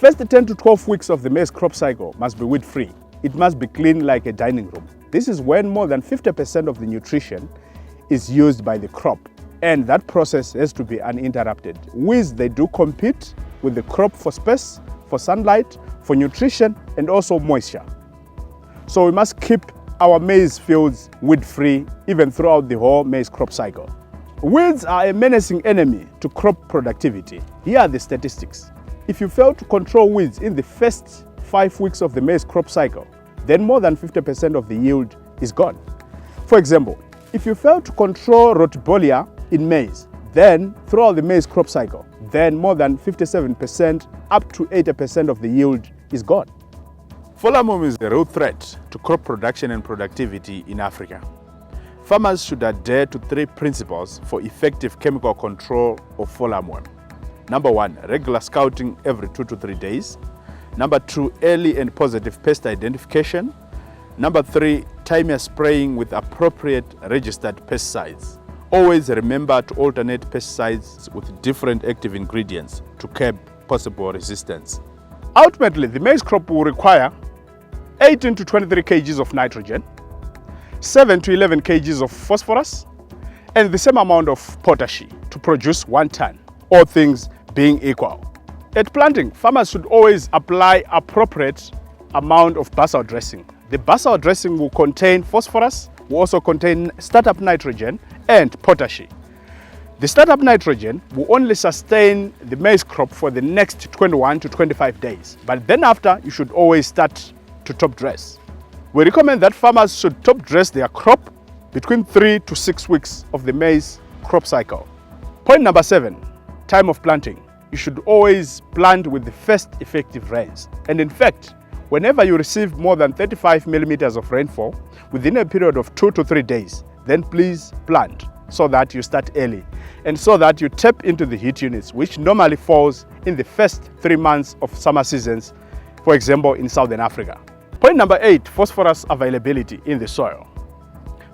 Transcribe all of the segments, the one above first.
first 10 to 12 weeks of the maize crop cycle must be weed-free. It must be clean like a dining room. This is when more than 50% of the nutrition is used by the crop, and that process has to be uninterrupted. Weeds, they do compete with the crop for space, for sunlight, for nutrition, and also moisture. So we must keep our maize fields weed-free even throughout the whole maize crop cycle. Weeds are a menacing enemy to crop productivity. Here are the statistics. If you fail to control weeds in the first 5 weeks of the maize crop cycle, then more than 50% of the yield is gone. For example, if you fail to control rotibolia in maize, then throughout the maize crop cycle, then more than 57% up to 80% of the yield is gone. Fallowworm is a real threat to crop production and productivity in Africa. Farmers should adhere to 3 principles for effective chemical control of fallowworm. Number 1, regular scouting every 2 to 3 days. Number 2, early and positive pest identification. Number 3, timely spraying with appropriate registered pesticides. Always remember to alternate pesticides with different active ingredients to curb possible resistance. Ultimately, the maize crop will require 18 to 23 kgs of nitrogen, 7 to 11 kgs of phosphorus, and the same amount of potash to produce 1 ton, all things being equal. At planting, farmers should always apply appropriate amount of basal dressing. The basal dressing will contain phosphorus, will also contain startup nitrogen and potash. The startup nitrogen will only sustain the maize crop for the next 21 to 25 days, but then after you should always start to top dress. We recommend that farmers should top dress their crop between 3 to 6 weeks of the maize crop cycle. Point number 7, time of planting. You should always plant with the first effective rains. And in fact, whenever you receive more than 35 millimeters of rainfall within a period of 2 to 3 days, then please plant so that you start early and so that you tap into the heat units, which normally falls in the first 3 months of summer seasons, for example, in Southern Africa. Point number 8, phosphorus availability in the soil.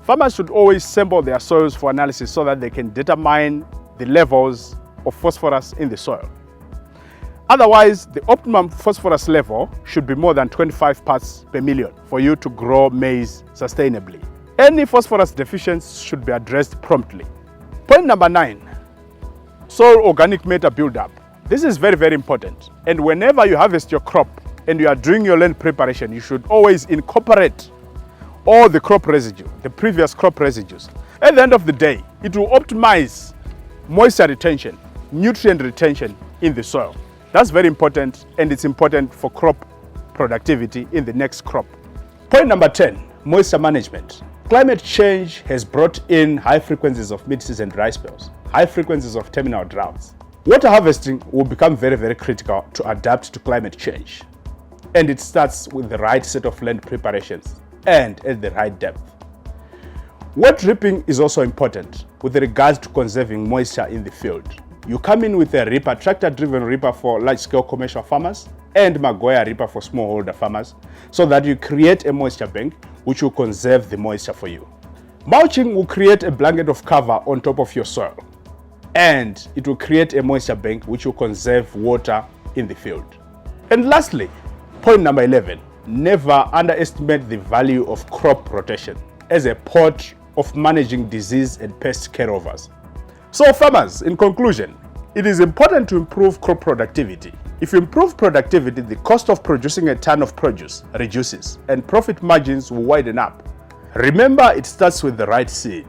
Farmers should always sample their soils for analysis so that they can determine the levels of phosphorus in the soil. Otherwise, the optimum phosphorus level should be more than 25 parts per million for you to grow maize sustainably. Any phosphorus deficiency should be addressed promptly. Point number 9, soil organic matter buildup. This is very, very important. And whenever you harvest your crop and you are doing your land preparation, you should always incorporate all the crop residue, the previous crop residues. At the end of the day, it will optimize moisture retention, nutrient retention in the soil. That's very important, and it's important for crop productivity in the next crop. Point number 10, moisture management. Climate change has brought in high frequencies of mid-season dry spells, high frequencies of terminal droughts. Water harvesting will become very, very critical to adapt to climate change. And it starts with the right set of land preparations and at the right depth. Wet dripping is also important with regards to conserving moisture in the field. You come in with a ripper, tractor-driven ripper for large-scale commercial farmers and Magoya ripper for smallholder farmers, so that you create a moisture bank which will conserve the moisture for you. Mulching will create a blanket of cover on top of your soil, and it will create a moisture bank which will conserve water in the field. And lastly, point number 11, never underestimate the value of crop rotation as a part of managing disease and pest carryovers. So farmers, in conclusion, it is important to improve crop productivity. If you improve productivity, the cost of producing a ton of produce reduces and profit margins will widen up. Remember, it starts with the right seed.